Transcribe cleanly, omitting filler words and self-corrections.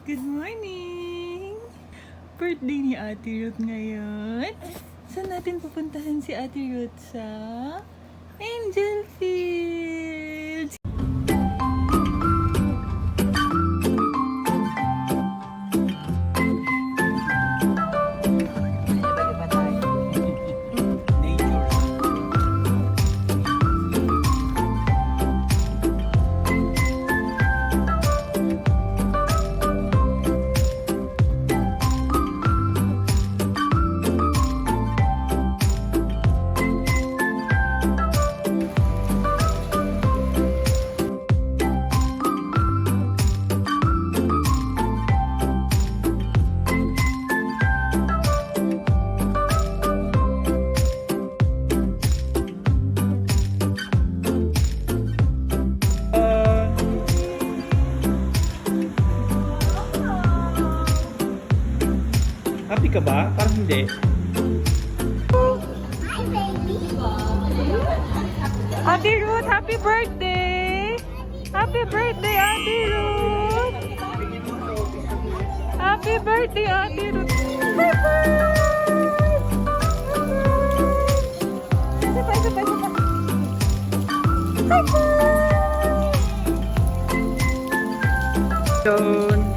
Good morning! Birthday ni Ate Ruth ngayon. Saan natin pupuntahan si Ate Ruth? Sa Angelfields! Happy ka ba? Parang hindi. Hi, baby. Ate Ruth, happy birthday! Happy birthday, Ate Ruth! Happy birthday, Ate Ruth! High five!